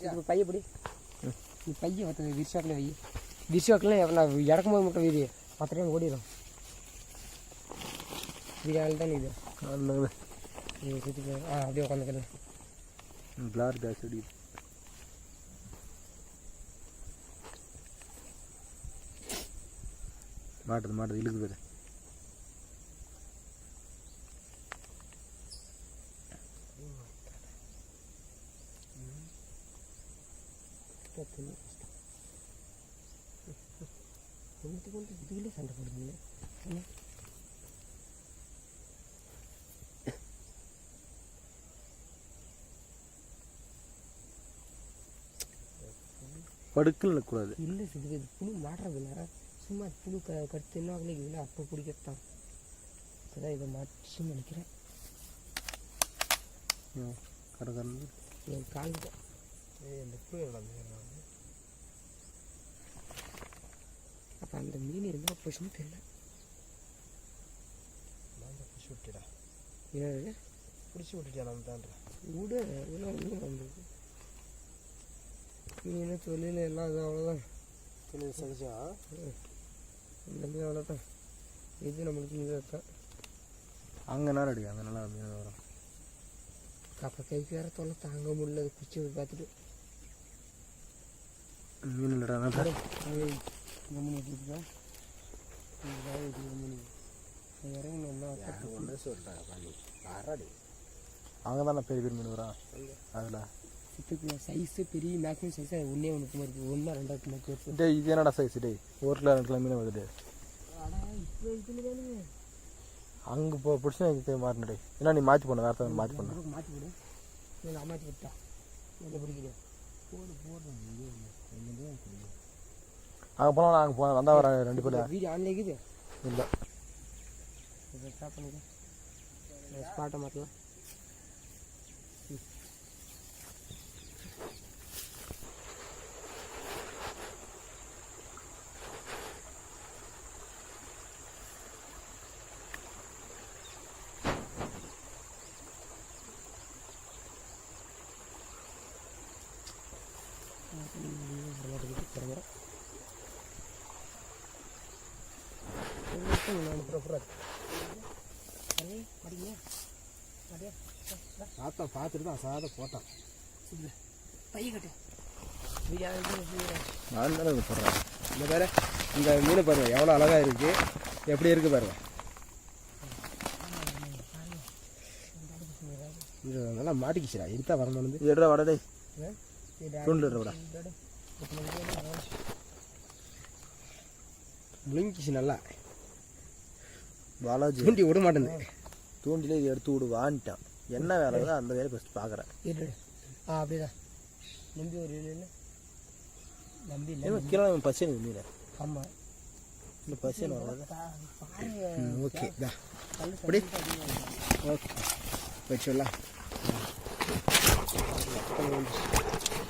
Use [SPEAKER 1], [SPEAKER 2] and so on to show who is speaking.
[SPEAKER 1] இப்போ பைய பிடி நீ பைய ஒருத்தர் விரிசாக்கில் வை விரிசாக்கில் நான் இறக்கும் போது மட்டும் வீதி மற்ற டைம் ஓடிடும் வீடியாவில் தான் இது அப்படியே உட்காந்துக்கிறேன்
[SPEAKER 2] பிளார் பேஸ் அடி மாட்டுது இழுக்கு பேர்
[SPEAKER 1] இதுலேயே சண்டை போடுங்க
[SPEAKER 2] படுக்கல் நிற்கக்கூடாது
[SPEAKER 1] இல்லை இது புழு மாட்டுறதில்ல சும்மா புழு கடுத்து என்ன ஆகலைக்குதுல அப்போ பிடிக்கத்தான் அதான் இதை மாட்டின்னு நினைக்கிறேன்
[SPEAKER 2] கரகரன்னு
[SPEAKER 1] என் கால் தான்
[SPEAKER 2] இந்த புழு
[SPEAKER 1] அப்போ அந்த மீன் இருந்தால் போச்சுன்னு தெரியல
[SPEAKER 2] பிடிச்சி விட்டுடா
[SPEAKER 1] என்னது
[SPEAKER 2] பிடிச்சி விட்டுட்டியா நம்ம தான்ற
[SPEAKER 1] விட இதெல்லாம் ஒன்றும் வந்தது மீன் தொழில் எல்லாம் அது அவ்வளோதான்
[SPEAKER 2] தொழில் சகஜா
[SPEAKER 1] எல்லாமே அவ்வளோதான் இது நம்மளுக்கு இது தான்
[SPEAKER 2] அங்கே நேரம் அடி அங்கே நல்லா மீன் வரும்
[SPEAKER 1] அப்போ கைக்கு வேற தொல்லை தாங்க முடியல அது பிடிச்சி பார்த்துட்டு
[SPEAKER 2] மீன் இல்லைடா அங்கே தானே பெரிய பெரிய மீன் வரா அதில்
[SPEAKER 1] சித்துக்கு சைஸு பெரிய மேக்ஸிமம் சைஸு ஒன்றே ஒன்றுக்கு மாதிரி இருக்குது ஒன்றா ரெண்டாயிரத்து மாதிரி இருக்குது
[SPEAKER 2] டே இது என்னடா சைஸ் டே 1 கிலோ 2 கிலோ மீன் வருது
[SPEAKER 1] ஆனால் இப்போ இதில் தானுங்க
[SPEAKER 2] அங்கே பிடிச்சா எனக்கு மாறினடே ஏன்னா நீ மாற்றி பண்ண வேறு மாற்றி பண்ண
[SPEAKER 1] மாற்றி போடு நான் மாற்றி விட்டா என்ன பிடிக்குது போடு
[SPEAKER 2] அங்கே போனால் நாங்கள் போனோம் வந்தால் வர 2 பேர்
[SPEAKER 1] வீடியோ ஆன்ல இருக்குது
[SPEAKER 2] இல்லை
[SPEAKER 1] இதை ஸ்டார்ட் பண்ணிக்க ஸ்பாட்டை மாற்றலாம்
[SPEAKER 2] பார்த்துட்டு தான் சாதம் போட்டான்
[SPEAKER 1] பைய கட்டு
[SPEAKER 2] நான் தானே போடுறேன் இந்த பாரு இந்த மீனை பாருங்க எவ்வளோ அழகாக இருக்குது எப்படி இருக்குது பாருங்க இது நல்லா மாட்டிக்கிச்சுடா எடுத்தா வரணும் எடுறா வடடே தூண்டு விடா முழுங்கிச்சு நல்லா பாலாஜி தூண்டி விட மாட்டேன் தூண்டிலே இது எடுத்து விடுவான்ட்டான் என்ன வேலை தான் அந்த வேலை ஃபஸ்ட்டு பார்க்குறேன்
[SPEAKER 1] அப்படிதான் நம்பி ஒரு நம்பி
[SPEAKER 2] கிலோ பசி எனக்கு மீன்
[SPEAKER 1] ஆமாம்
[SPEAKER 2] இந்த பசி வராது ஓகே அப்படி ஓகே வச்சுடலாம்